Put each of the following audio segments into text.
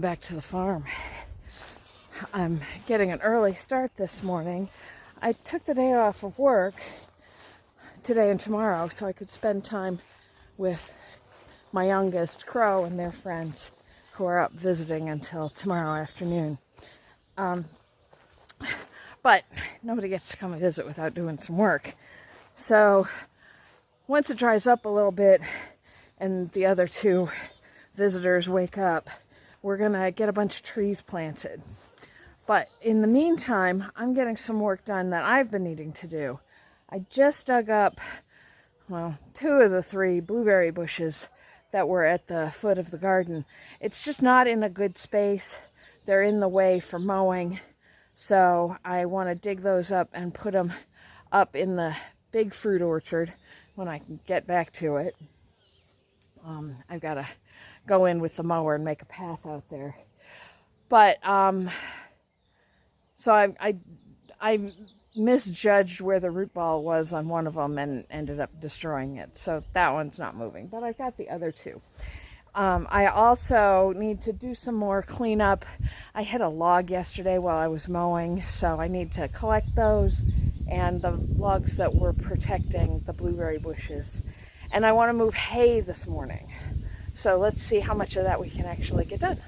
back to the farm. I'm getting an early start this morning. I took the day off of work today and tomorrow so I could spend time with my youngest, Crow, and their friends who are up visiting until tomorrow afternoon. But nobody gets to come and visit without doing some work. So once it dries up a little bit and the other two visitors wake up, we're gonna get a bunch of trees planted. But in the meantime, I'm getting some work done that I've been needing to do. I just dug up, well, 2 of the 3 blueberry bushes that were at the foot of the garden. It's just not in a good space. They're in the way for mowing. So I want to dig those up and put them up in the big fruit orchard when I can get back to it. I've got to go in with the mower and make a path out there. But so I misjudged where the root ball was on one of them and ended up destroying it. So that one's not moving, but I've got the other 2. I also need to do some more cleanup. I hit a log yesterday while I was mowing, so I need to collect those and the logs that were protecting the blueberry bushes. And I want to move hay this morning. So let's see how much of that we can actually get done.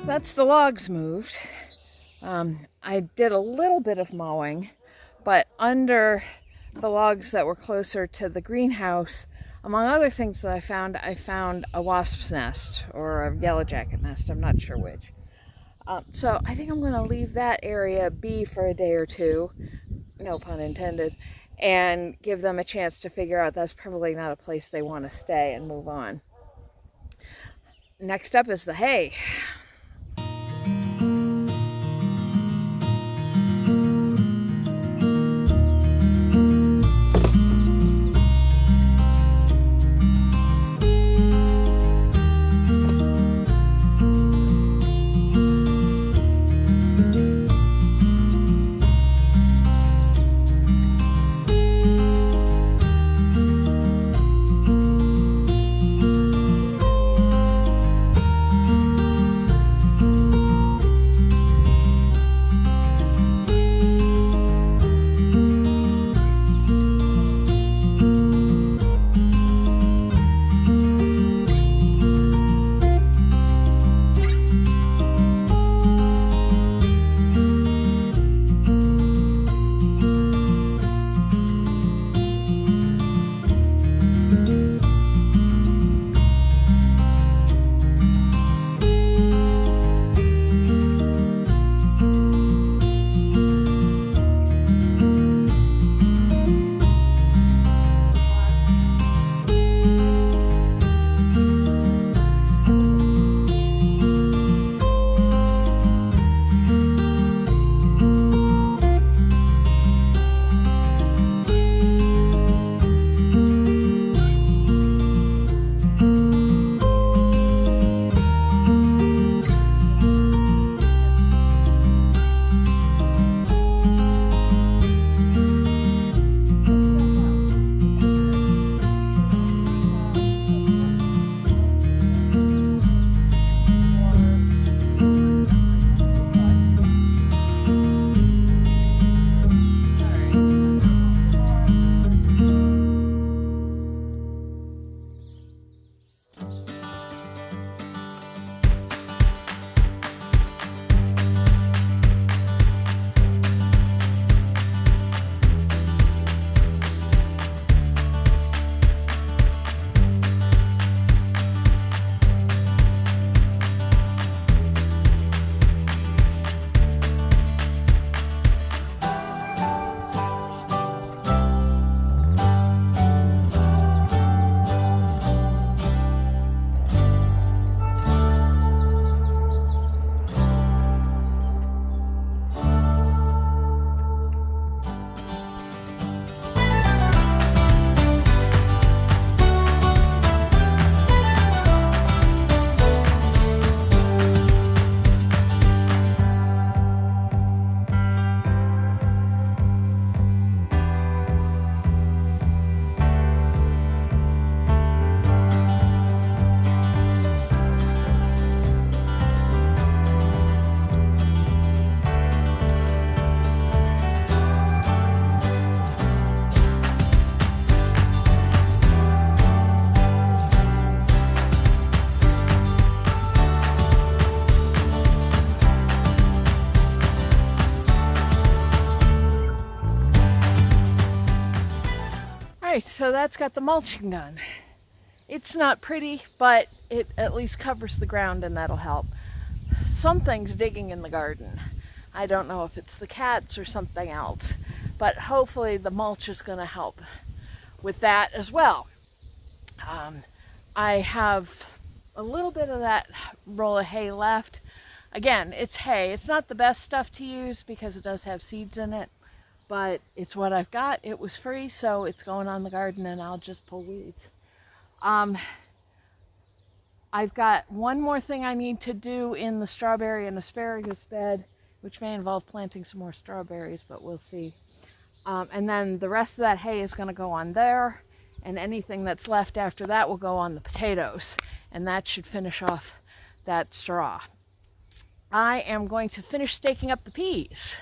That's the logs moved. I did a little bit of mowing, but under the logs that were closer to the greenhouse, among other things that I found a wasp's nest or a yellow jacket nest. I'm not sure which. So I think I'm going to leave that area be for a day or 2, no pun intended, and give them a chance to figure out that's probably not a place they want to stay and move on. Next up is the hay. So that's got the mulching done. It's not pretty, but it at least covers the ground, and that'll help. Something's digging in the garden. I don't know if it's the cats or something else, but hopefully the mulch is going to help with that as well. I have a little bit of that roll of hay left. Again, it's hay. It's not the best stuff to use because it does have seeds in it, but it's what I've got. It was free, so it's going on the garden, and I'll just pull weeds. I've got one more thing I need to do in the strawberry and asparagus bed, which may involve planting some more strawberries, but we'll see. And then the rest of that hay is going to go on there, and anything that's left after that will go on the potatoes, and that should finish off that straw. I am going to finish staking up the peas.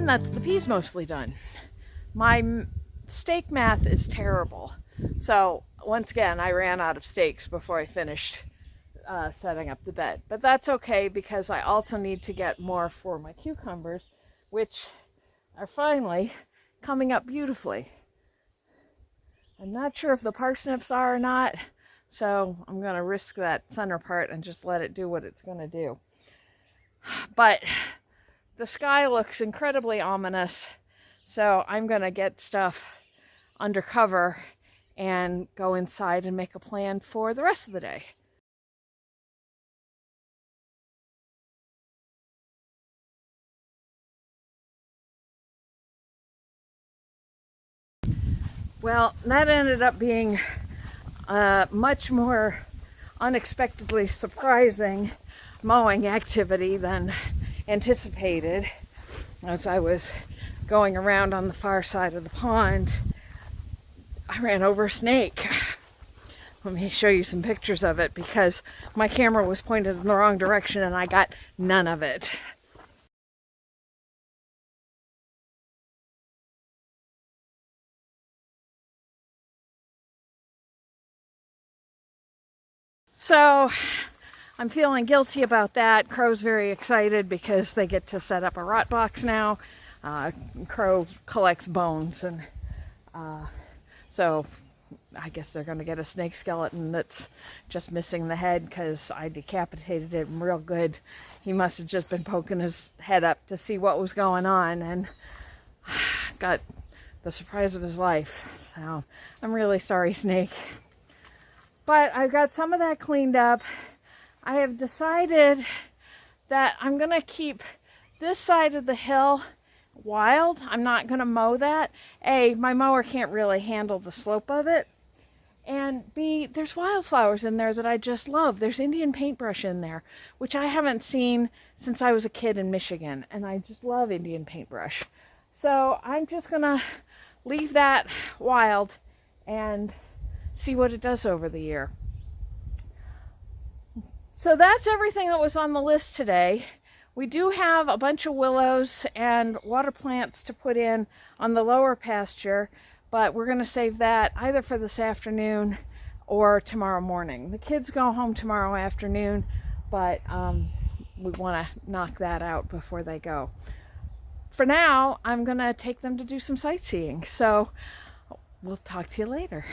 That's the peas mostly done. My steak math is terrible. So once again, I ran out of steaks before I finished setting up the bed. But that's okay because I also need to get more for my cucumbers, which are finally coming up beautifully. I'm not sure if the parsnips are or not, so I'm going to risk that center part and just let it do what it's going to do. But the sky looks incredibly ominous, so I'm going to get stuff under cover and go inside and make a plan for the rest of the day. Well, that ended up being a much more unexpectedly surprising mowing activity than anticipated. As I was going around on the far side of the pond, I ran over a snake. Let me show you some pictures of it because my camera was pointed in the wrong direction and I got none of it. So I'm feeling guilty about that. Crow's very excited because they get to set up a rot box now. Crow collects bones, and so I guess they're going to get a snake skeleton that's just missing the head because I decapitated it real good. He must have just been poking his head up to see what was going on and got the surprise of his life. So I'm really sorry, Snake. But I've got some of that cleaned up. I have decided that I'm going to keep this side of the hill wild. I'm not going to mow that. A, my mower can't really handle the slope of it. And B, there's wildflowers in there that I just love. There's Indian paintbrush in there, which I haven't seen since I was a kid in Michigan. And I just love Indian paintbrush. So I'm just going to leave that wild and see what it does over the year. So that's everything that was on the list today. We do have a bunch of willows and water plants to put in on the lower pasture, but we're going to save that either for this afternoon or tomorrow morning. The kids go home tomorrow afternoon, but we want to knock that out before they go. For now, I'm going to take them to do some sightseeing, so we'll talk to you later.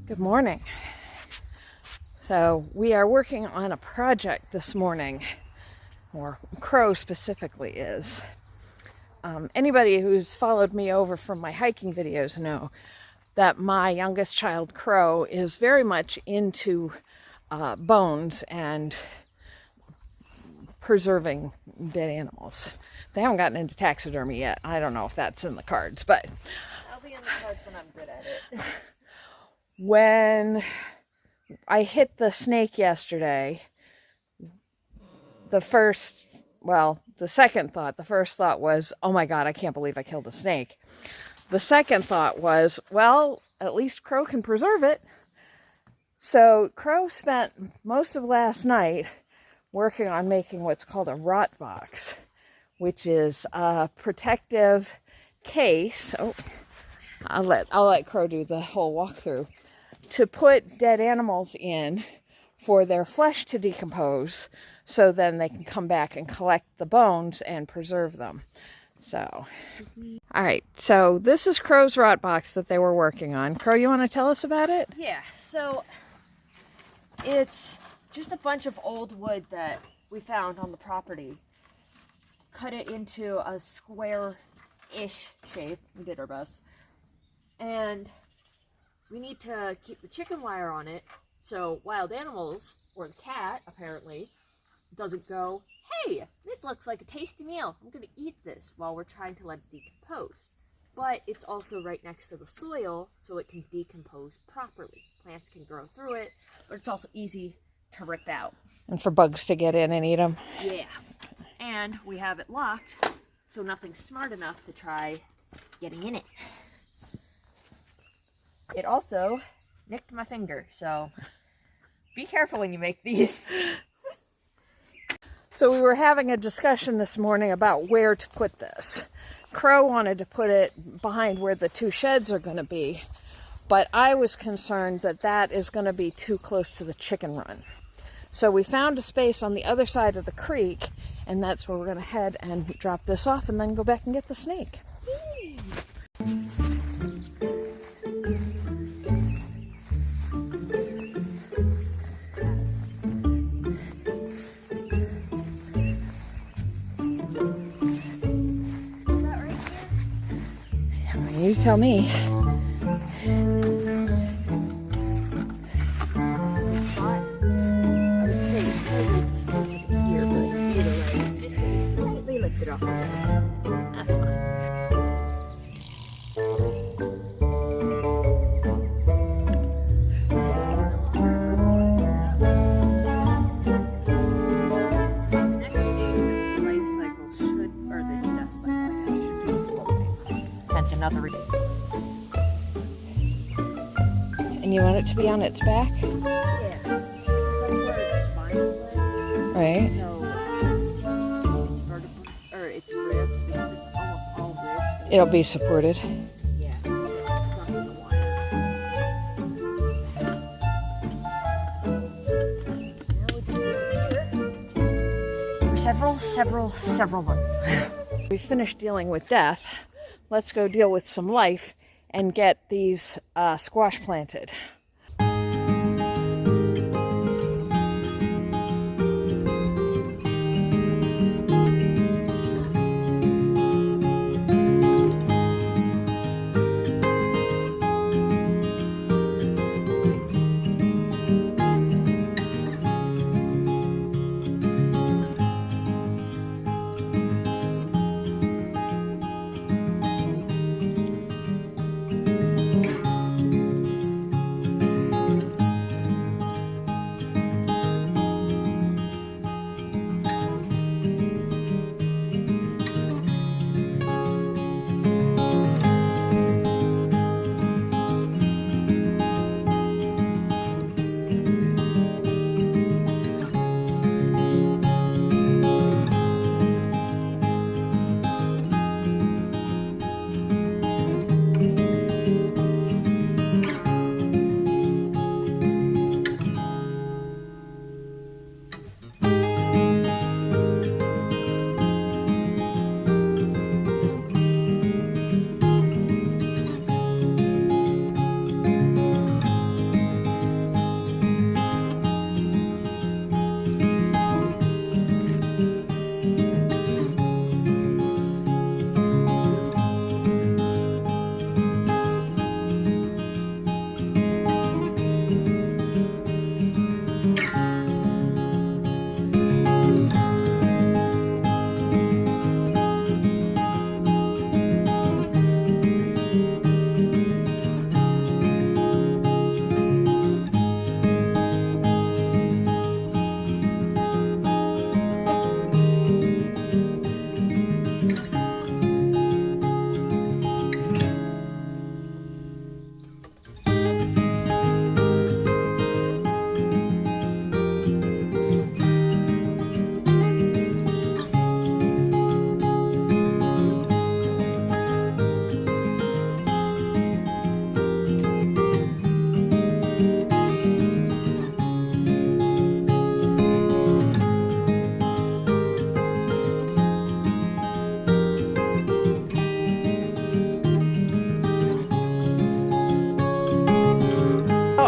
Good morning. So we are working on a project this morning, or Crow specifically is. Anybody who's followed me over from my hiking videos know that my youngest child, Crow, is very much into bones and preserving dead animals. They haven't gotten into taxidermy yet. I don't know if that's in the cards, but I'll be in the cards when I'm good at it. When I hit the snake yesterday, the first thought was, oh my God, I can't believe I killed a snake. The second thought was, well, at least Crow can preserve it. So Crow spent most of last night working on making what's called a rot box, which is a protective case. Oh, I'll let Crow do the whole walkthrough, to put dead animals in for their flesh to decompose, so then they can come back and collect the bones and preserve them. So, all right, so this is Crow's rot box that they were working on. Crow, you want to tell us about it? Yeah, so it's just a bunch of old wood that we found on the property. Cut it into a square-ish shape. We did our best. And we need to keep the chicken wire on it so wild animals, or the cat apparently, doesn't go, hey, this looks like a tasty meal. I'm going to eat this while we're trying to let it decompose. But it's also right next to the soil, so it can decompose properly. Plants can grow through it, but it's also easy to rip out. And for bugs to get in and eat them. Yeah. And we have it locked, so nothing's smart enough to try getting in it. It also nicked my finger, so be careful when you make these. So we were having a discussion this morning about where to put this. Crow wanted to put it behind where the two sheds are going to be, but I was concerned that that is going to be too close to the chicken run. So we found a space on the other side of the creek, and that's where we're going to head and drop this off and then go back and get the snake. You tell me. I would say here, but either way, it's just going to be slightly lifted off. That's fine. Another reason. And you want it to be on its back? Yeah. That's where its spine went. Right. So it's vertebrae, or it's ribs, because it's almost all ribs. It'll be supported. Yeah. It's stuck in the wire. Now we can do it for several months. We finished dealing with death. Let's go deal with some life and get these squash planted.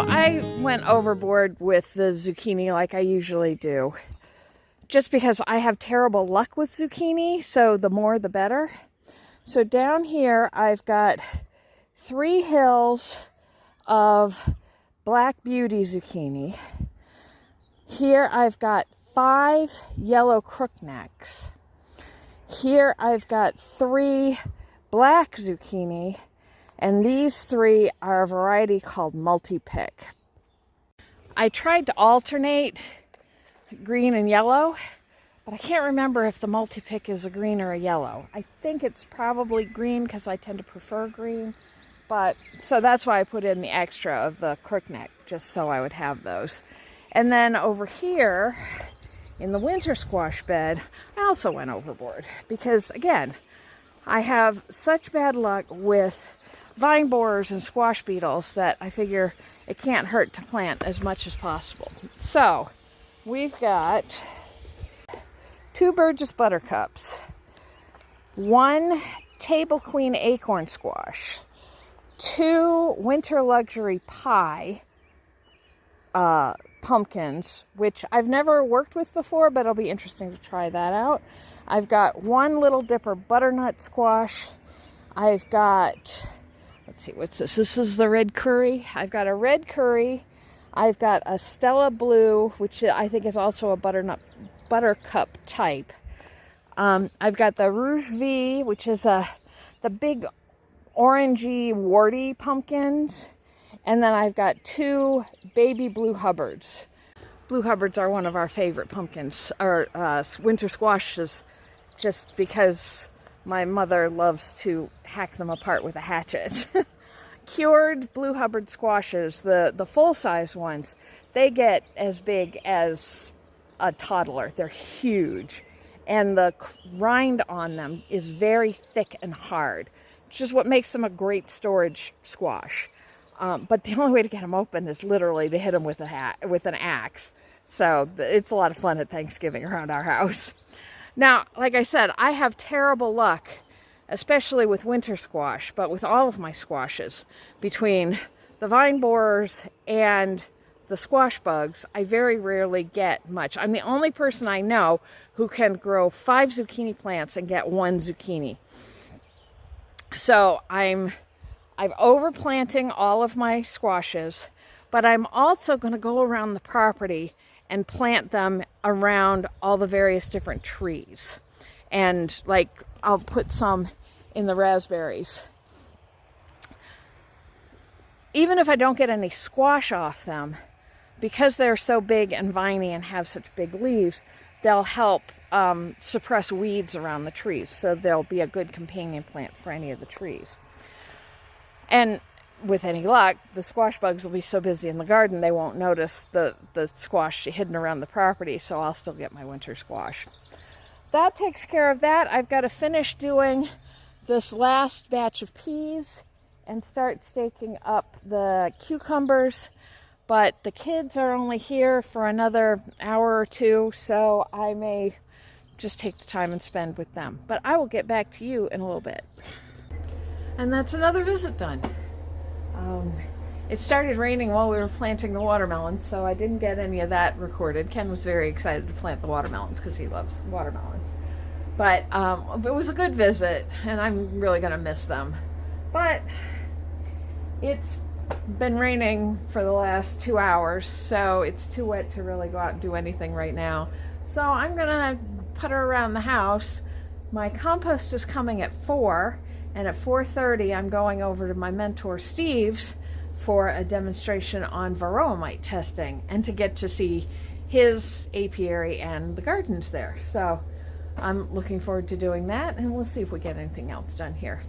I went overboard with the zucchini like I usually do, just because I have terrible luck with zucchini, so the more the better. So down here I've got 3 hills of Black Beauty zucchini. Here I've got 5 yellow crooknecks. Here I've got 3 black zucchini, and these 3 are a variety called multi-pick. I tried to alternate green and yellow, but I can't remember if the multi-pick is a green or a yellow. I think it's probably green because I tend to prefer green, but so that's why I put in the extra of the crookneck, just so I would have those. And then over here in the winter squash bed, I also went overboard because, again, I have such bad luck with vine borers and squash beetles that I figure it can't hurt to plant as much as possible. So we've got 2 Burgess buttercups, 1 Table Queen acorn squash, 2 Winter Luxury pie pumpkins, which I've never worked with before, but it'll be interesting to try that out. I've got 1 Little Dipper butternut squash, I've got, let's see, what's this? This is the red curry. I've got a red curry. I've got a Stella Blue, which I think is also a buttercup type. I've got the Rouge V, which is the big orangey, warty pumpkins. And then I've got 2 baby Blue Hubbards. Blue Hubbards are one of our favorite pumpkins, or winter squashes, just because my mother loves to hack them apart with a hatchet. Cured Blue Hubbard squashes, the full-size ones, they get as big as a toddler. They're huge. And the rind on them is very thick and hard, which is what makes them a great storage squash. But the only way to get them open is literally to hit them with an axe. So it's a lot of fun at Thanksgiving around our house. Now, like I said, I have terrible luck, especially with winter squash, but with all of my squashes. Between the vine borers and the squash bugs, I very rarely get much. I'm the only person I know who can grow 5 zucchini plants and get 1 zucchini. So I'm overplanting all of my squashes, but I'm also going to go around the property and plant them around all the various different trees. And like, I'll put some in the raspberries. Even if I don't get any squash off them, because they're so big and viney and have such big leaves, they'll help suppress weeds around the trees. So they'll be a good companion plant for any of the trees. And with any luck, the squash bugs will be so busy in the garden they won't notice the squash hidden around the property, so I'll still get my winter squash. That takes care of that. I've got to finish doing this last batch of peas and start staking up the cucumbers, but the kids are only here for another hour or 2, so I may just take the time and spend with them. But I will get back to you in a little bit. And that's another visit done. It started raining while we were planting the watermelons, so I didn't get any of that recorded. Ken was very excited to plant the watermelons because he loves watermelons. But it was a good visit, and I'm really going to miss them. But it's been raining for the last 2 hours, so it's too wet to really go out and do anything right now. So I'm going to putter around the house. My compost is coming at 4. And at 4:30, I'm going over to my mentor Steve's for a demonstration on varroa mite testing and to get to see his apiary and the gardens there. So I'm looking forward to doing that, and we'll see if we get anything else done here.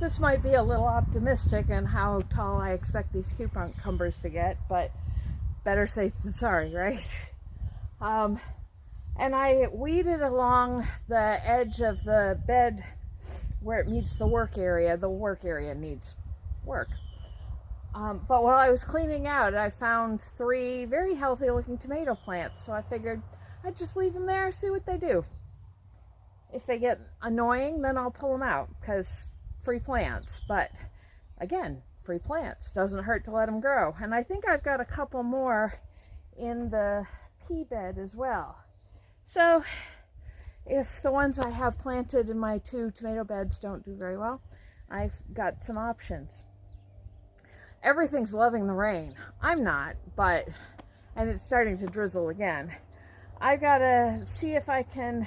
this might be a little optimistic in how tall I expect these cucumbers to get, but better safe than sorry, right? And I weeded along the edge of the bed where it meets the work area. The work area needs work. But while I was cleaning out, I found 3 very healthy looking tomato plants. So I figured I'd just leave them there, see what they do. If they get annoying, then I'll pull them out, because free plants. But again, free plants. Doesn't hurt to let them grow. And I think I've got a couple more in the pea bed as well. So if the ones I have planted in my 2 tomato beds don't do very well, I've got some options. Everything's loving the rain. I'm not, and it's starting to drizzle again. I gotta see if I can,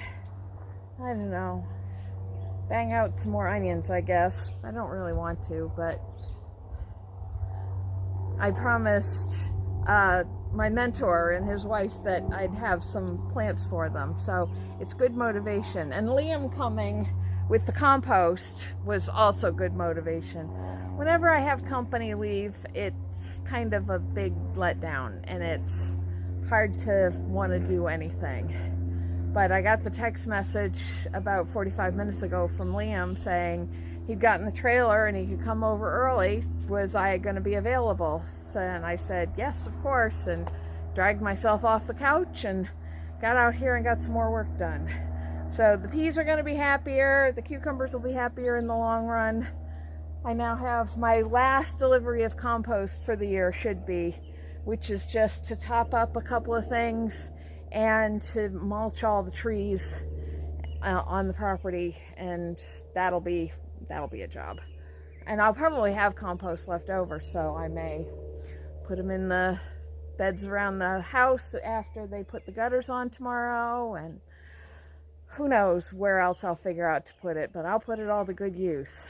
I don't know, bang out some more onions, I guess. I don't really want to, but I promised my mentor and his wife that I'd have some plants for them, so it's good motivation. And Liam coming with the compost was also good motivation. Whenever I have company leave, it's kind of a big letdown, and it's hard to want to do anything. But I got the text message about 45 minutes ago from Liam saying he'd gotten the trailer and he could come over early. Was I going to be available? And I said, yes, of course, and dragged myself off the couch and got out here and got some more work done. So the peas are going to be happier. The cucumbers will be happier in the long run. I now have my last delivery of compost for the year, should be, which is just to top up a couple of things and to mulch all the trees on the property, and that'll be a job. And I'll probably have compost left over, so I may put them in the beds around the house after they put the gutters on tomorrow, and who knows where else I'll figure out to put it, but I'll put it all to good use.